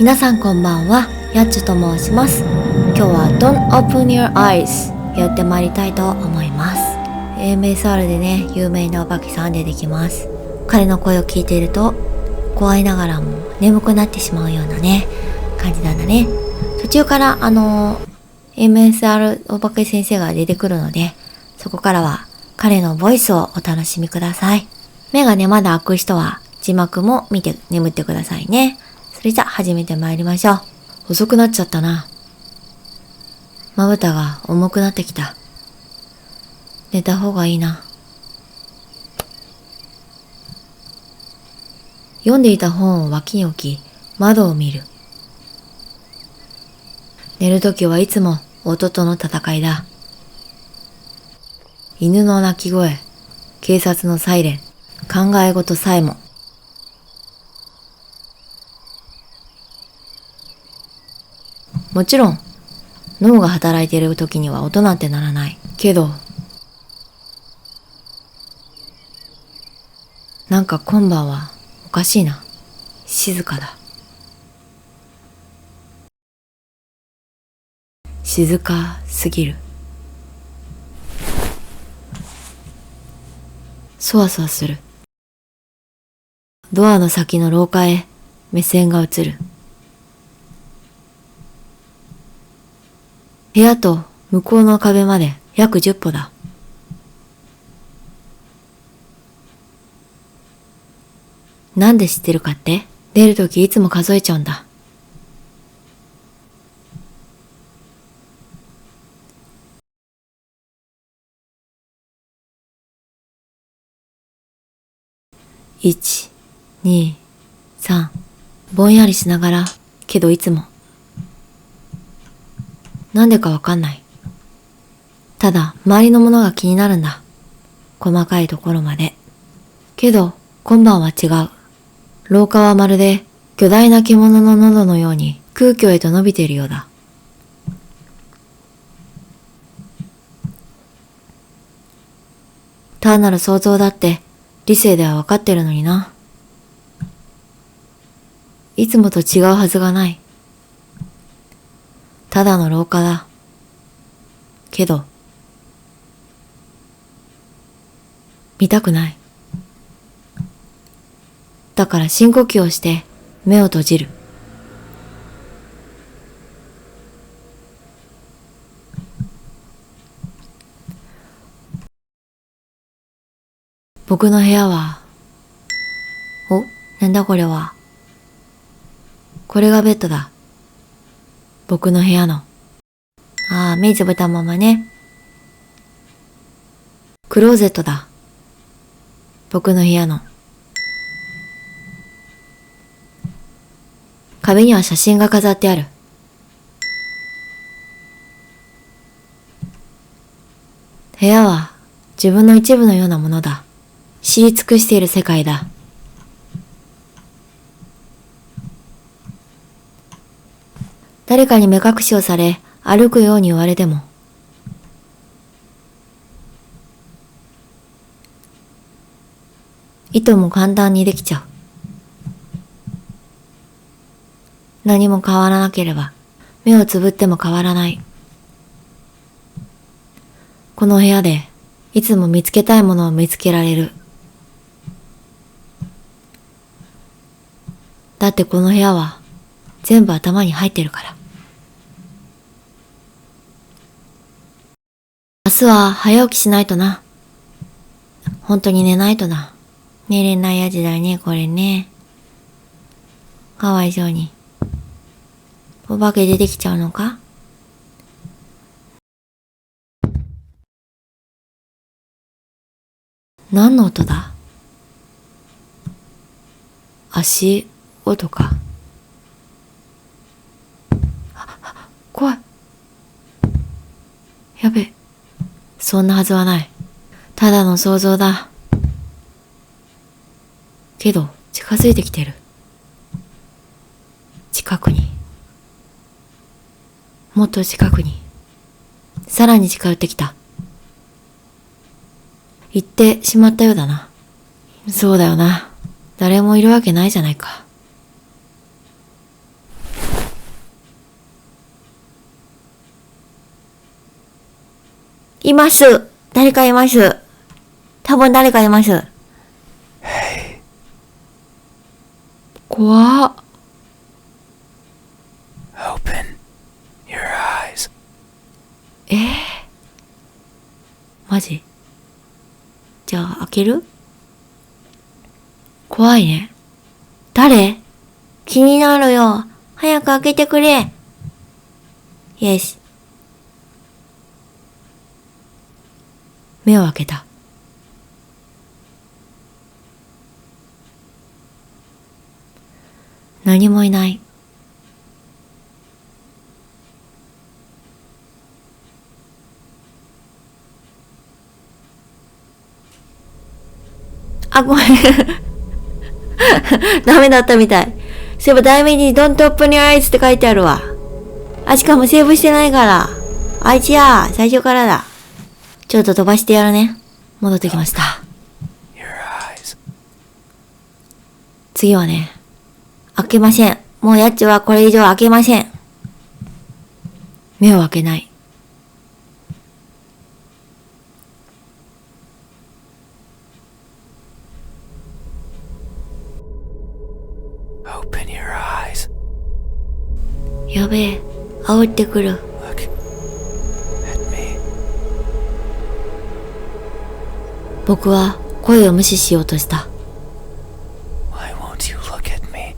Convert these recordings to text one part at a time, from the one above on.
皆さんこんばんは、やっちゅと申します。今日は Don't Open Your Eyes やってまいりたいと思います。 ASMR でね、有名なお化けさん出てきます。彼の声を聞いていると怖いながらも眠くなってしまうようなね感じなんだね。途中からASMR お化け先生が出てくるので、そこからは彼のボイスをお楽しみください。目がねまだ開く人は字幕も見て眠ってくださいね。それじゃ始めてまいりましょう。遅くなっちゃったな。まぶたが重くなってきた。寝た方がいいな。読んでいた本を脇に置き、窓を見る。寝るときはいつも音との戦いだ。犬の鳴き声、警察のサイレン、考え事さえも。もちろん、脳が働いているときには音なんてならない。けど、なんか今晩はおかしいな。静かだ。静かすぎる。そわそわする。ドアの先の廊下へ目線が移る。部屋と向こうの壁まで約10歩だ。なんで知ってるかって？出るときいつも数えちゃうんだ。1、2、3。ぼんやりしながら、けどいつも。なんでかわかんない。ただ、周りのものが気になるんだ。細かいところまで。けど、今晩は違う。廊下はまるで、巨大な獣の喉のように空虚へと伸びているようだ。単なる想像だって、理性ではわかってるのにな。いつもと違うはずがない。ただの廊下だ。けど、見たくない。だから深呼吸をして目を閉じる。僕の部屋は、なんだこれは。これがベッドだ。僕の部屋の。目つぶったままね。クローゼットだ。僕の部屋の。壁には写真が飾ってある。部屋は自分の一部のようなものだ。知り尽くしている世界だ。誰かに目隠しをされ、歩くように言われても、いとも簡単にできちゃう。何も変わらなければ、目をつぶっても変わらない。この部屋で、いつも見つけたいものを見つけられる。だってこの部屋は、全部頭に入ってるから。明日は早起きしないとな。本当に寝ないとな。寝れないやつだね、これね。かわいそうに。お化け出てきちゃうのか？何の音だ？足音か。怖い。やべ。そんなはずはない。ただの想像だ。けど、近づいてきてる。近くに。もっと近くに。さらに近寄ってきた。行ってしまったようだな。そうだよな。誰もいるわけないじゃないか。います。誰かいます。多分誰かいます。Hey. 怖っ。Open your eyes. マジ？じゃあ開ける？怖いね。誰？気になるよ。早く開けてくれ。よし。目を開けた。何もいない。あ、ごめん。ダメだったみたい。そういえば題名に Don't open your eyes って書いてあるわ。あ、しかもセーブしてないから。あいつや、最初からだ。ちょっと飛ばしてやるね。戻ってきました。次はね、開けません。もうやっちはこれ以上開けません。目を開けない。Open your eyes. やべえ、煽ってくる。Look at me. 僕は声を無視しようとした。Why won't you look at me?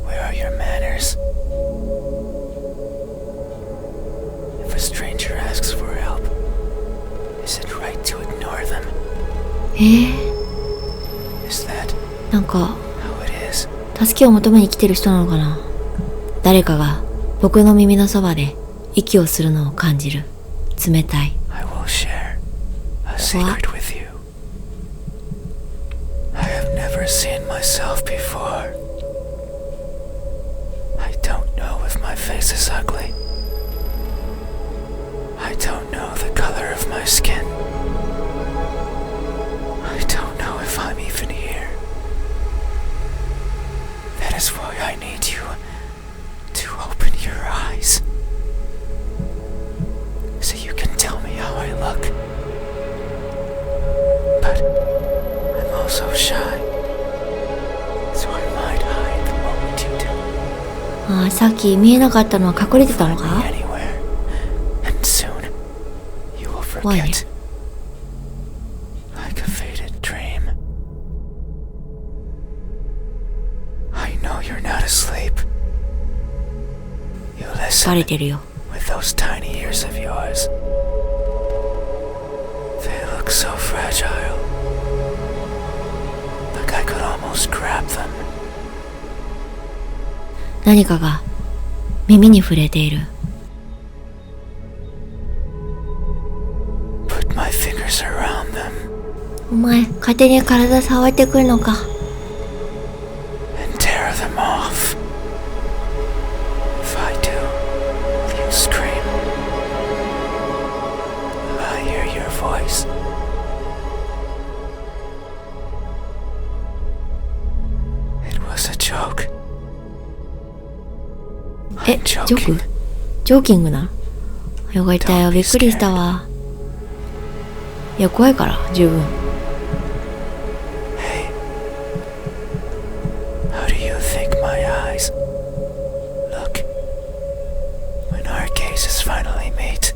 Where are your manners? If a stranger asks for help, is it right to ignore them? Is that なんか how it is? 助けを求めに来てる人なのかな。誰かが僕の耳のそばで息をするのを感じる。冷たい。I will share a secret with you. I have never seen myself before. I don't know if my face is ugly. I don't know the color of my skin. I don't know if I'm even here. That is why I need you to open your eyes, so you can tell me how I look. But I'm also shy, so I might hide the moment you do. ああ、さっき見えなかったのは隠れてたの Find か？ me anywhere, and soon you will 怖いね。 forget, like a faded dream. I know you're not asleep. You バ listen レてるよ。 with those tiny ears of yours. They look so fragile. Like I could almost grab them. 何かが耳に触れている。 Put my fingers around them お前、勝手に体触ってくるのか。 and tear them off. If I do, you scream. Will I hear your voice? It was a joke. え、 I'm ジョー joking. ク？ジョーキングな。よかったよ、びっくりしたわ。いや、怖いから、十分。 Hey, how do you think my eyes look when our gazes finally meet?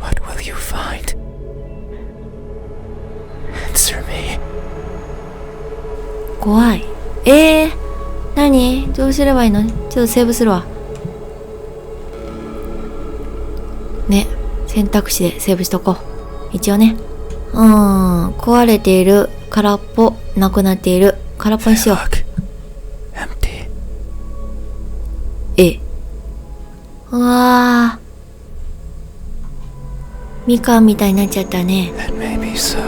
What will you find? Answer me. 怖い。何？どうすればいいの？ちょっとセーブするわ。ね、選択肢でセーブしとこう。一応ね。壊れている、空っぽ、なくなっている、空っぽにし They よう。 look empty. うわー。みかんみたいになっちゃったね。 That may be so.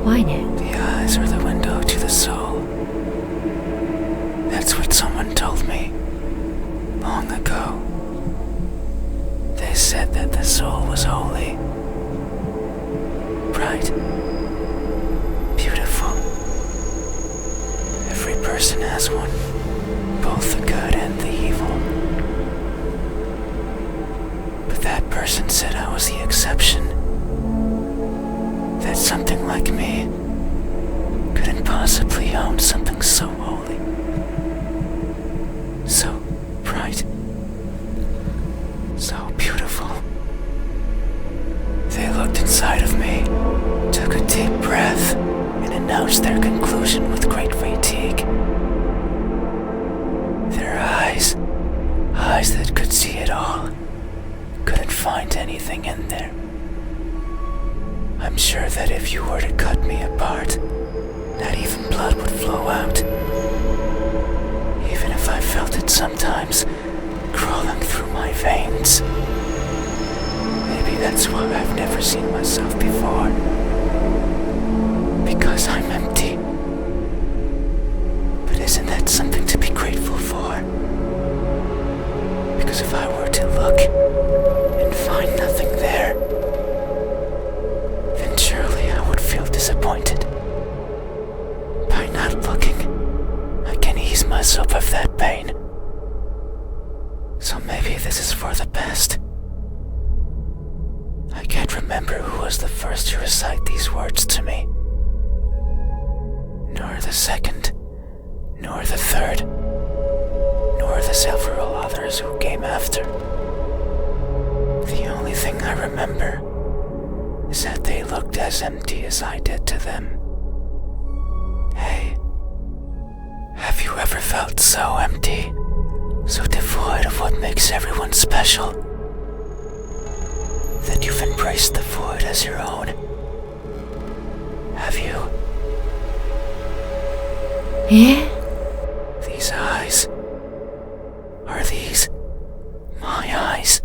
怖いね。 The eyes are the window to the soul. That's what someone told me long ago. They said that the soul was holy, bright, beautiful. Every person has one, both the good and the evil. something so holy, so bright, so beautiful. They looked inside of me, took a deep breath, and announced their conclusion with great fatigue. Their eyes that could see it all, couldn't find anything in there. I'm sure that if you were to cut me apart, not even blood would flow out. Even if I felt it sometimes, crawling through my veins. Maybe that's why I've never seen myself before. Because I'm empty. But isn't that something to be grateful for? Because if I were to look and find nothing there, then surely I would feel disappointed. By not looking, I can ease myself of that pain. So maybe this is for the best. I can't remember who was the first to recite these words to me, nor the second, nor the third, nor the several others who came after. The only thing I remember is that they looked as empty as I did to them. Hey, have you ever felt so empty, so devoid of what makes everyone special, that you've embraced the void as your own? Have you? These eyes, are these my eyes?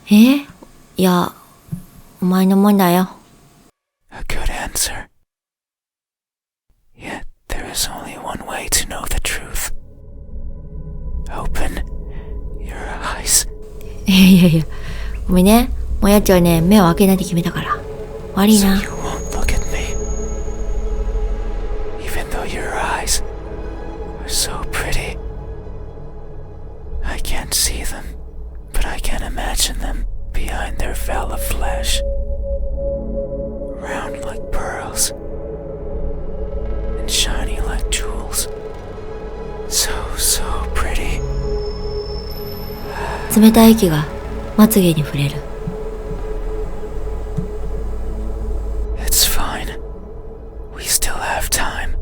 いや、お前のもんだよ。A good answer. Yet there is only one way to know the truth. Open your eyes. いや、ごめんね。もうやっちはね、目を開けないって決めたから。悪いな。So you won't look at me. Even though your eyes are so pretty. I can't see them, but I can imagine them behind their veil of flesh. Round like pearls, and shiny like jewels. So pretty. 冷たい息がまつげに触れる。It's fine. We still have time.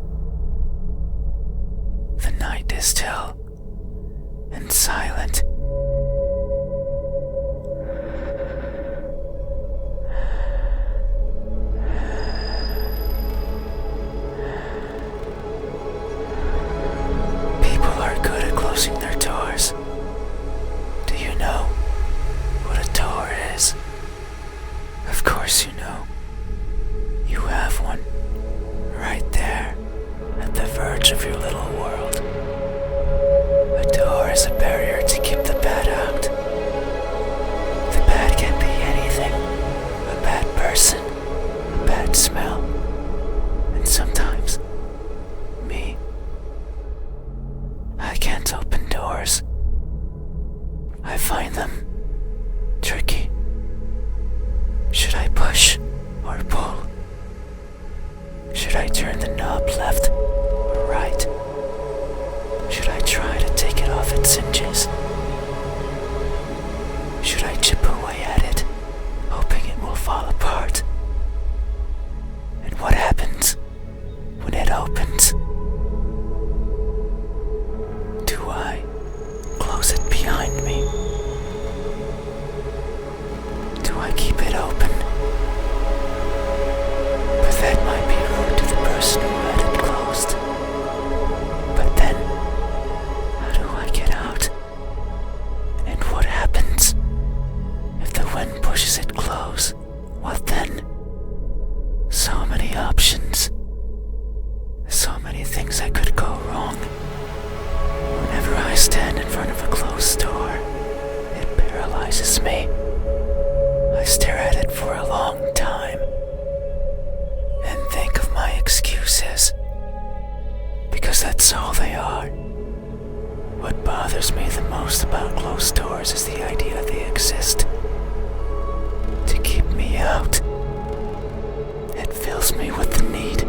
The night is still and silent. People are good at closing their doors. Do you know what a door is? Of course you know. You have one, right there, at the verge of your little world. A door is a barrier to keep the bad out. The bad can be anything. A bad person, a bad smell, and sometimes, me. I can't open doors. I find them tricky. Should I push or pull? Should I turn the knob left or right? Should I try to take it off its hinges? Should I chip away at it, hoping it will fall apart? And what happens when it opens? Do I close it behind me? Do I keep it open? But that might be rude to the person who had it closed. But then, how do I get out? And what happens if the wind pushes it close? What then? So many options. So many things that could go wrong. Whenever I stand in front of a closed door, it paralyzes me. I stare at it for a long time and think of my excuses, because that's all they are. What bothers me the most about closed doors is the idea they exist to keep me out. It fills me with the need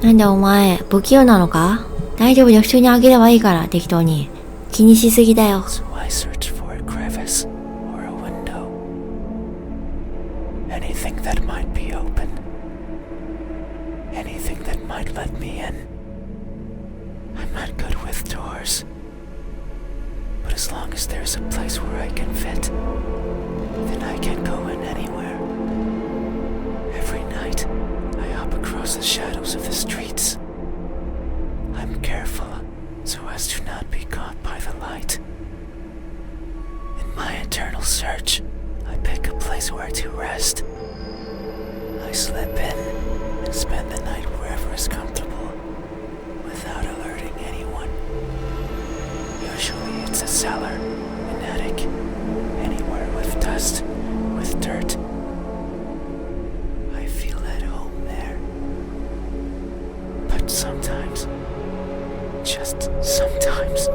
なんでお前不器用なのか？大丈夫よ、普通にあげればいいから適当に。気にしすぎだよ。 So I search for a crevice or a window. Anything that might be open. Anything that might let me in. I'm not good with doors. But as long as there's a place where I can fit, then I can go in anywhere. Every night, I hop across the shadows of the streets. I'm careful so as to not be caught by the light. In my eternal search, I pick a place where to rest. I slip in and spend the night wherever is comfortable, without alerting anyone. Usually it's a cellar, an attic, anywhere with dust, with dirt. I feel at home there. But sometimes, just sometimes,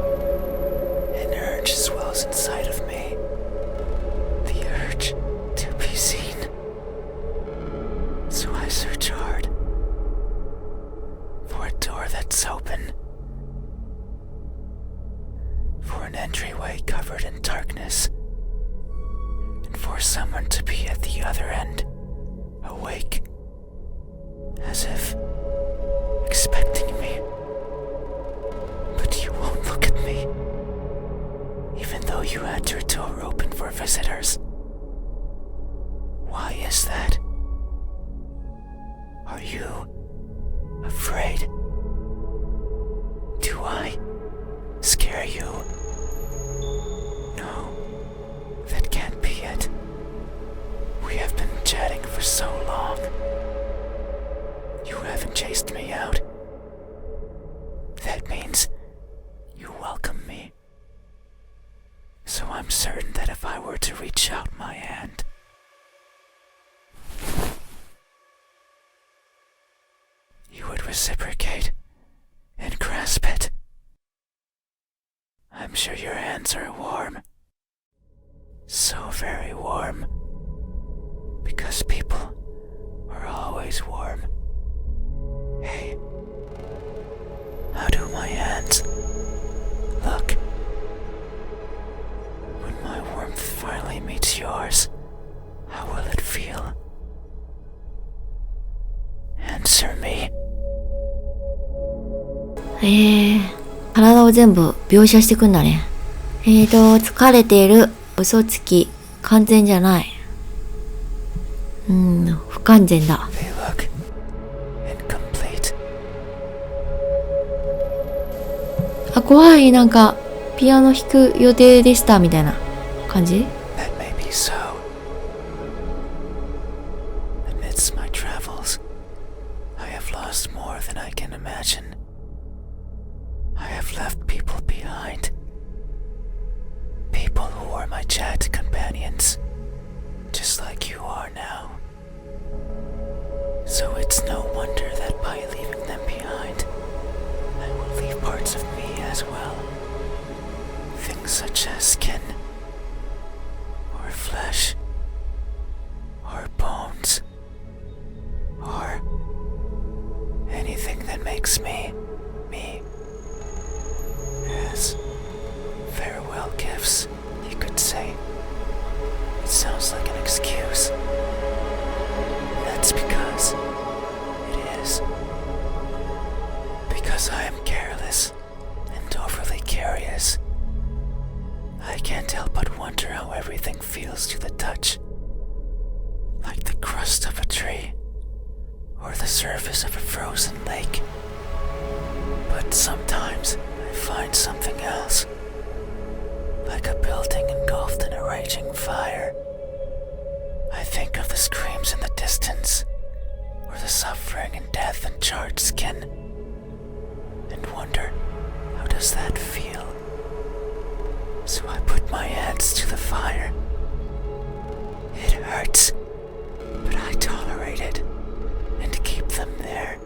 an urge swells inside of me. The urge to be seen. So I search hard for a door that's open, for an entryway covered in darkness, and for someone to be at the other end, awake, as if expecting me. But you won't look at me, even though you had your door open for visitors. Why is that? Are you afraid? Do I scare you? No, that can't be it. We have been chatting for so long. You haven't chased me out. That means you welcome me. So I'm certain that if I were to reach out my hand, you would reciprocate and grasp it. I'm sure your hands are warm. So very warm. Because people are always warm. Hey, how do my hands look? When my warmth finally meets yours, how will it feel? Answer me. 体を全部描写してくんだね。疲れている、嘘つき、完全じゃない。不完全だ。They look incomplete. あ、怖い。なんかピアノ弾く予定でしたみたいな感じ。 That may be so. Amidst my travels, I have lost more than I can imagine. I have left people behind. People who were my chat companions, just like you are now. So it's no wonder that by leaving them behind, I will leave parts of me as well. Things such as skin, or flesh, or bones, or anything that makes me, me. As farewell gifts, you could say. It sounds like an excuse. That's because it is. Because I am careless and overly curious. I can't help but wonder how everything feels to the touch. Like the crust of a tree, or the surface of a frozen lake. But sometimes I find something else. Like a building engulfed in a raging fire. I think of the screams in the distance, or the suffering and death and charred skin, and wonder, how does that feel? So I put my hands to the fire. It hurts, but I tolerate it, and keep them there,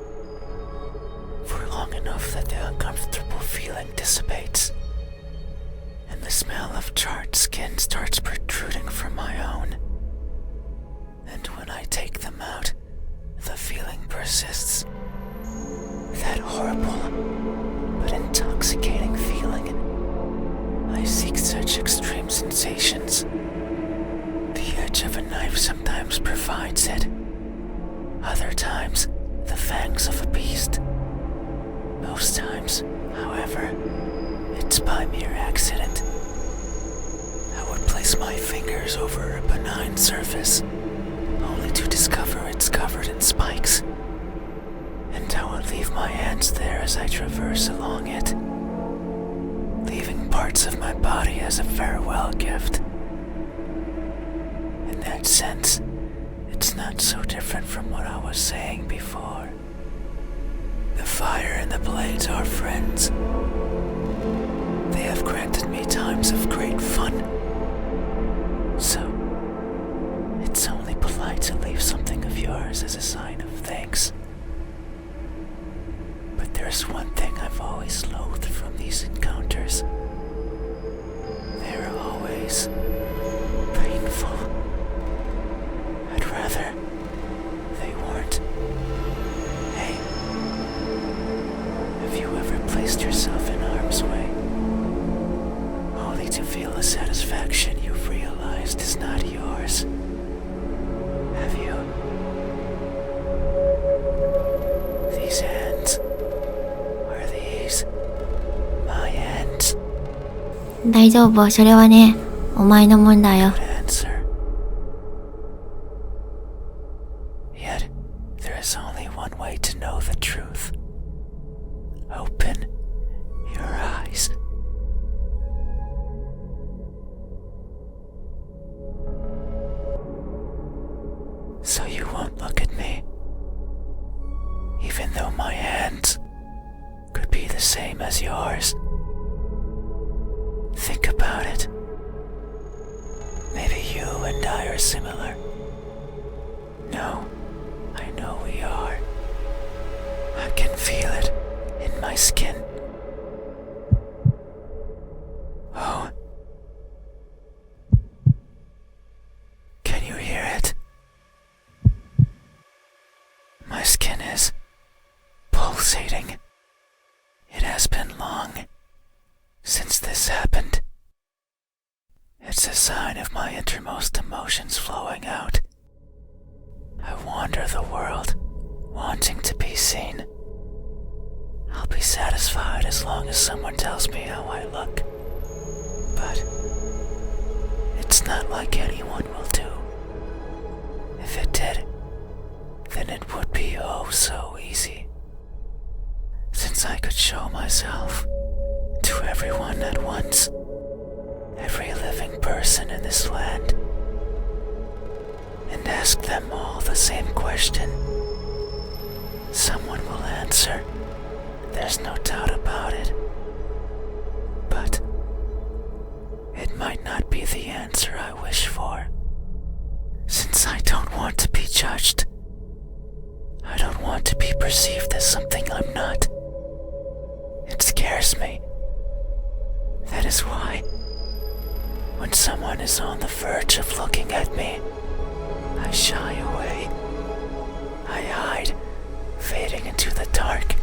for long enough that the uncomfortable feeling dissipates, and the smell of charred skin starts protruding from my own. And when I take them out, the feeling persists. Other times, the fangs of a beast. Most times, however, it's by mere accident. I would place my fingers over a benign surface, only to discover it's covered in spikes. And I would leave my hands there as I traverse along it, leaving parts of my body as a farewell gift. In that sense, it's not so different from what I was saying before. The fire and the blades are friends. They have granted me times of great fun. So, it's only polite to leave something of yours as a sign of thanks. But there's one thing I've always loathed from these encounters. They're always painful. I'd rather they weren't. Hey, have you ever placed yourself in harm's way, only to feel a satisfaction you've realized is not yours? Have you? These hands, are these my hands? 大丈夫、それはね、お前のもんだよ。 Good answer. Yet, there is only one way to know the truth. Open your eyes. So you won't look at me, even though my hands could be the same as yours. Think about it. Maybe you and I are similar. No, I know we are. I can feel it in my skin. Oh. Can you hear it? My skin is pulsating. It has been long since this happened. It's a sign of my innermost emotions flowing out. I wander the world, wanting to be seen. I'll be satisfied as long as someone tells me how I look. But it's not like anyone will do. If it did, then it would be oh so easy. Since I could show myself to everyone at once, every living person in this land, and ask them all the same question. Someone will answer, there's no doubt about it. But it might not be the answer I wish for, since I don't want to be judged. I don't want to be perceived as something I'm not. It scares me. That is why, when someone is on the verge of looking at me, I shy away. I hide, fading into the dark.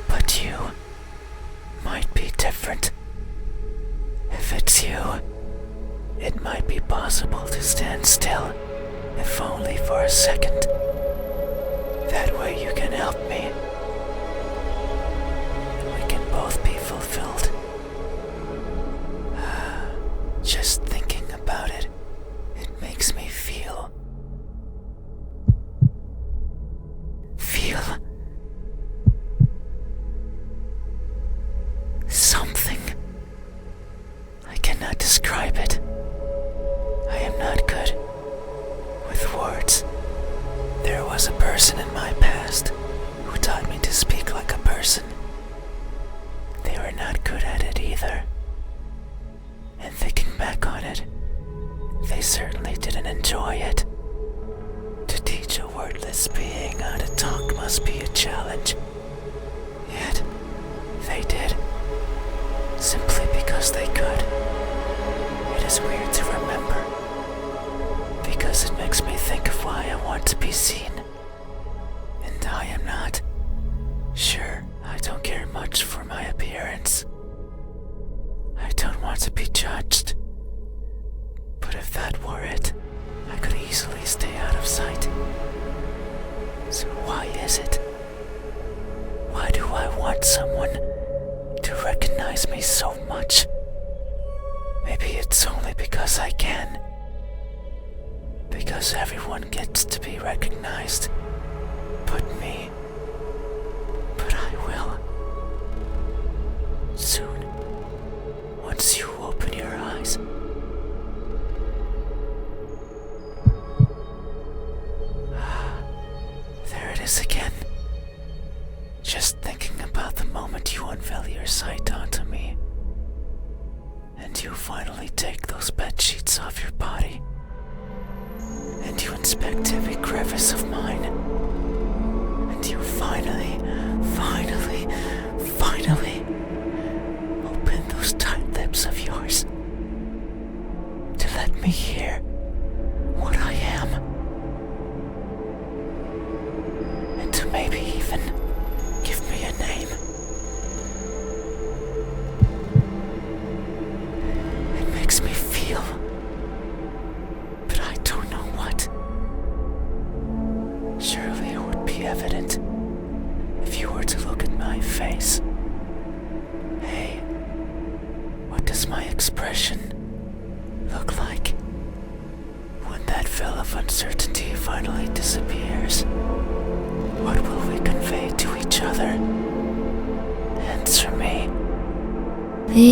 But you might be different. If it's you, it might be possible to stand still, if only for a second. That way you can help me, and we can both be fulfilled. Just thinking about it, it makes me feel something. I cannot describe it. I am not good with words. There was a person in my past who taught me to speak like a person. They were not good at it either. And thinking back on it, they certainly didn't enjoy it. To teach a wordless being how to talk must be a challenge. Yet, they did. Simply because they could. It is weird to remember, because it makes me think of why I want to be seen. And I am not. Sure, I don't care much for my appearance. I don't want to be judged. But if that were it, I could easily stay out of sight. So why is it? Why do I want someone to recognize me so much? Maybe it's only because I can. Because everyone gets to be recognized. But me. But I will. Soon. Once you open your eyes. There it is again. Just thinking about the moment you unveil your sight onto me. And you finally take those bed sheets off your body. And you inspect every crevice of mine. And you finally open those tight lips of yours to let me hear what I am. And to maybe even give me a name. It makes me feel, but I don't know what. Surely it would be evident if you were to look at my face. Hey, what does my expression look like when that veil of uncertainty finally disappears? What will we convey to each other? Answer me.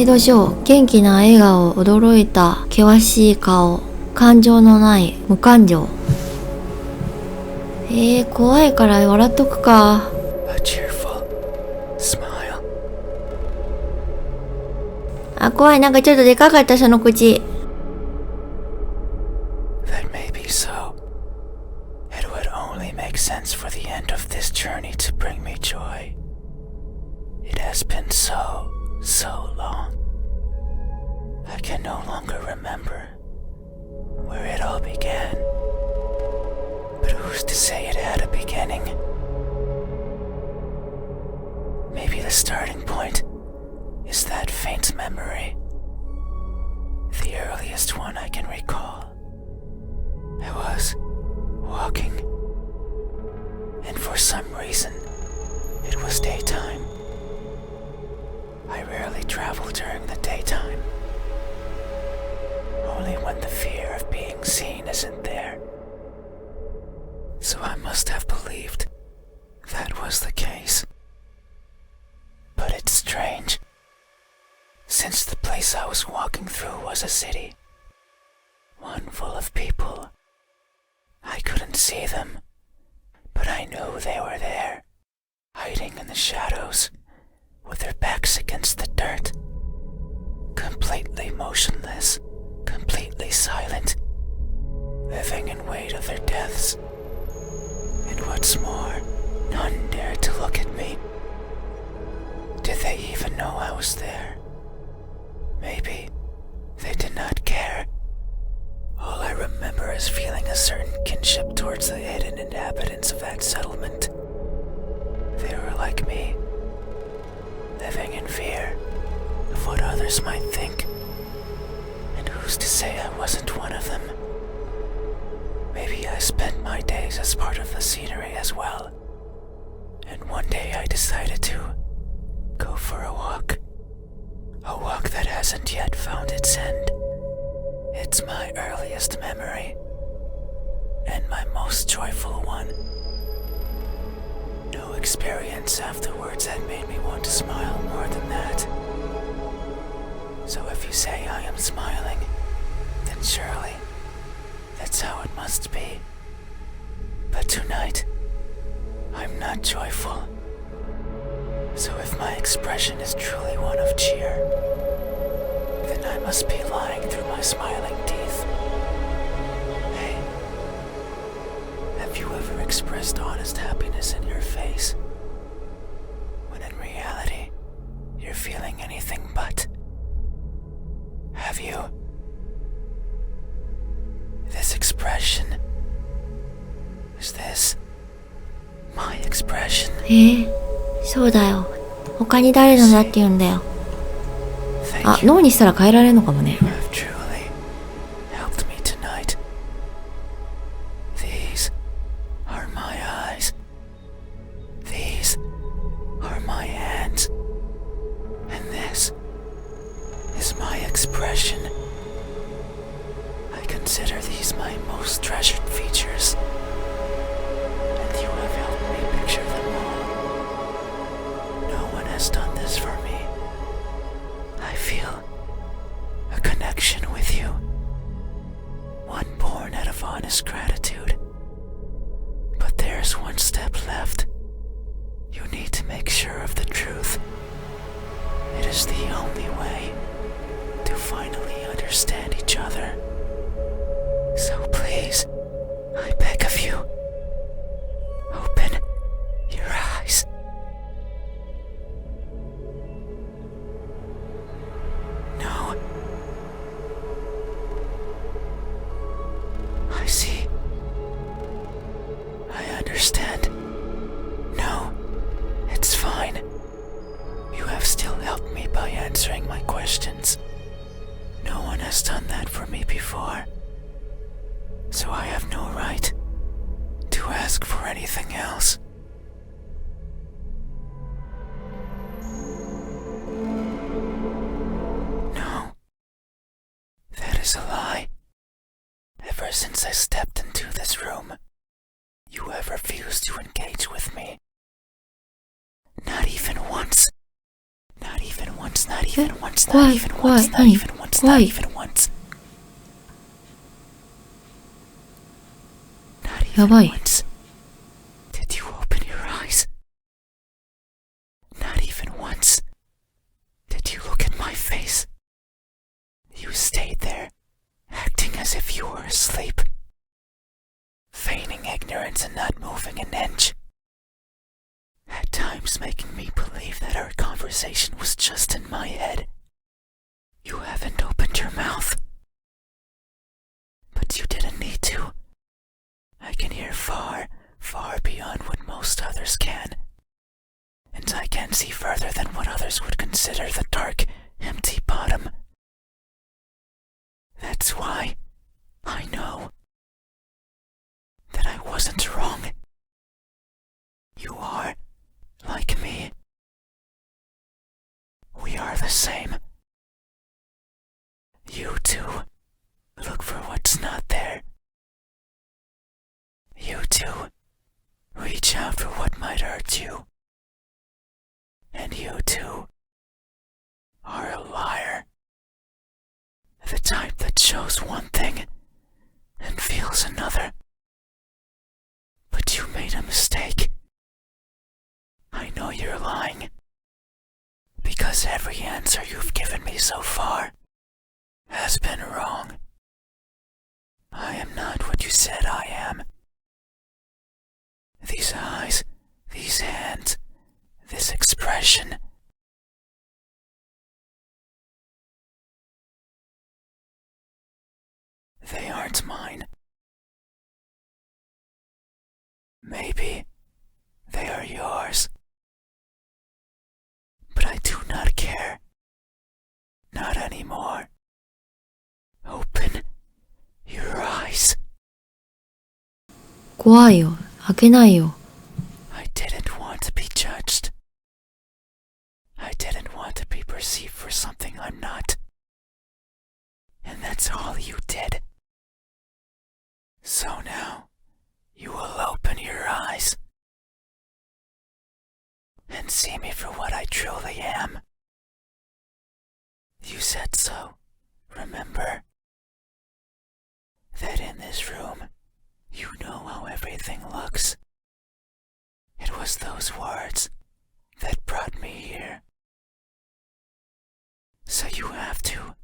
どうしよう。元気な笑顔、驚いた険しい顔、感情のない無感情。怖いから笑っとくか。A cheerful smile. あ、怖い。なんかちょっとでかかった、その口。That may be so. It would only make sense for the end of this journey to bring me joy. It has been so long. I can no longer remember where it all began. But who's to say it had a beginning? Maybe the starting point is that faint memory. The earliest one I can recall. I was walking, and for some reason, it was daytime. I rarely travel during the daytime. Only when the fear of being seen isn't there. So I must have believed that was the case. But it's strange. Since the place I was walking through was a city, one full of people, I couldn't see them, but I knew they were there, hiding in the shadows, with their backs against the dirt, completely motionless, completely silent, living in wait of their deaths. And what's more, none dared to look at me. Did they even know I was there? Maybe they did not care. All I remember is feeling a certain kinship towards the hidden inhabitants of that settlement. They were like me, living in fear of what others might think. And who's to say I wasn't one of them? Maybe I spent my days as part of the scenery as well. And one day I decided to go for a walk. A walk that hasn't yet found its end. It's my earliest memory. And my most joyful one. No experience afterwards had made me want to smile more than that. So if you say I am smiling, then surely that's how it must be. But tonight, I'm not joyful. So if my expression is truly one of cheer, then I must be lying through my smiling teeth. Hey, have you ever expressed honest happiness in your face, when in reality, you're feeling anything but? Have you? This expression, is this my expression? そうだよ。他に誰のだって言うんだよ。あ、脳にしたら変えられるのかもね。You have truly helped me tonight. These are my eyes. answering my questions. No one has done that for me before, so I have no right to ask for anything else. No, that is a lie. Ever since I stepped into this room, you have refused to engage with me. Not even once. Not even once, not even once, not even once, not even once, not even once. Not even once. Did you open your eyes? Not even once. Did you look at my face? You stayed there, acting as if you were asleep, feigning ignorance and not moving an inch. At times making me believe that our conversation was just in my head. You haven't opened your mouth. But you didn't need to. I can hear far, far beyond what most others can. And I can see further than what others would consider the dark, empty bottom. That's why I know that I wasn't wrong. You are like me. We are the same. You too look for what's not there. You too reach out for what might hurt you. And you too are a liar. The type that shows one thing and feels another. But you made a mistake. I know you're lying, because every answer you've given me so far has been wrong. I am not what you said I am. These eyes, these hands, this expression. They aren't mine. Maybe they are yours. But I do not care. Not anymore. Open your eyes. 怖いよ。開けないよ。I didn't want to be judged. I didn't want to be perceived for something I'm not. And that's all you did. So now, you will open your eyes and see me for what I truly am. You said so, remember? That in this room, you know how everything looks. It was those words that brought me here. So you have to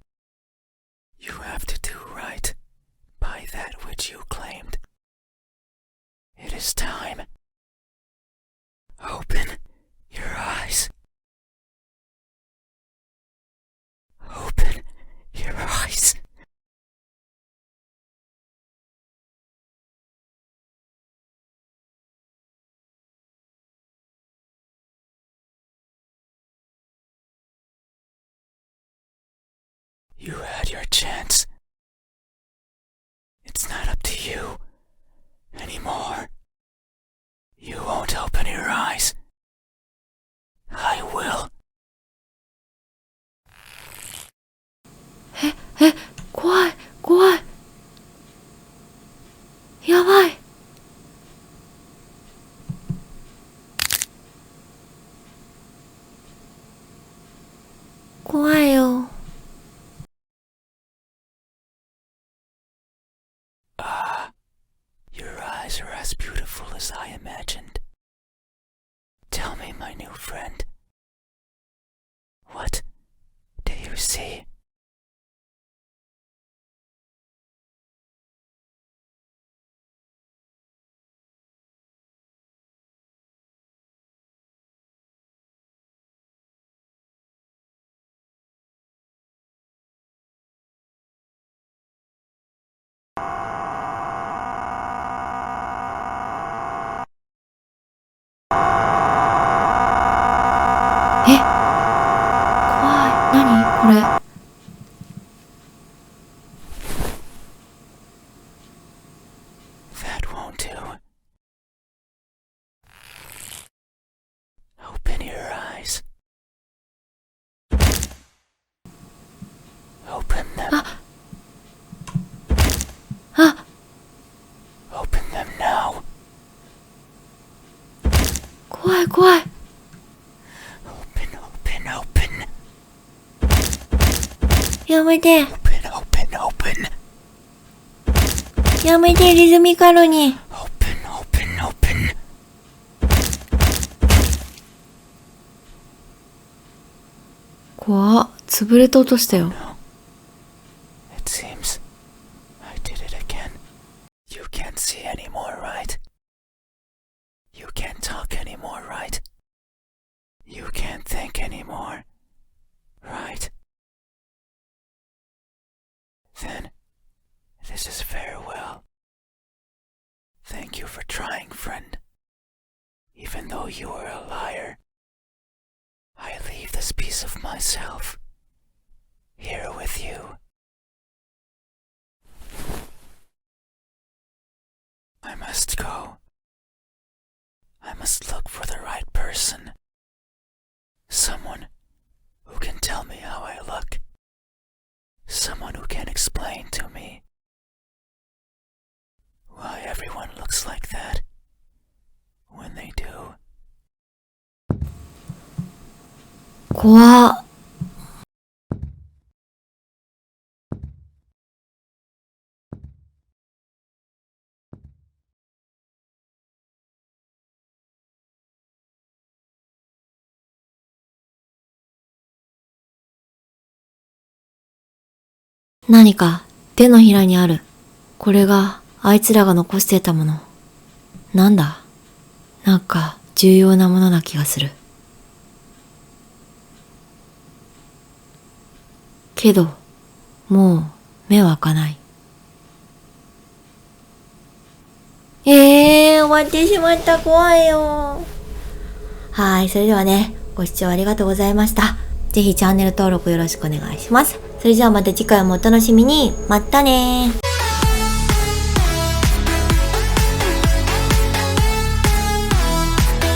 do right by that which you claimed. It is time. Open your eyes. Open your eyes. You had your chance. It's not up to you anymore. You won't open your eyes. I will. 怖い、怖い。やばい。怖いよ。Your eyes are as beautiful as I imagined. Tell me, my new friend, what do you see? 怖い怖い。Open, open, open. やめて。 Open, open, open. やめて、リズミカルに。Open, open, open. 怖っ。潰れとうとしたよ。It seems I did it again. You can't see anymore, right? You can't talk anymore, right? You can't think anymore, right? Then, this is farewell. Thank you for trying, friend. Even though you are a liar, I leave this piece of myself here with you. I must go. I must look for the right person. Someone who can tell me how I look. Someone who can explain to me why everyone looks like that when they do. 怖っ。何か手のひらにある。これがあいつらが残してたもの。なんだ？なんか重要なものな気がする。けど、もう目は開かない。終わってしまった。怖いよ。はい、それではね、ご視聴ありがとうございました。ぜひチャンネル登録よろしくお願いします。それじゃあまた次回もお楽しみに。またねー。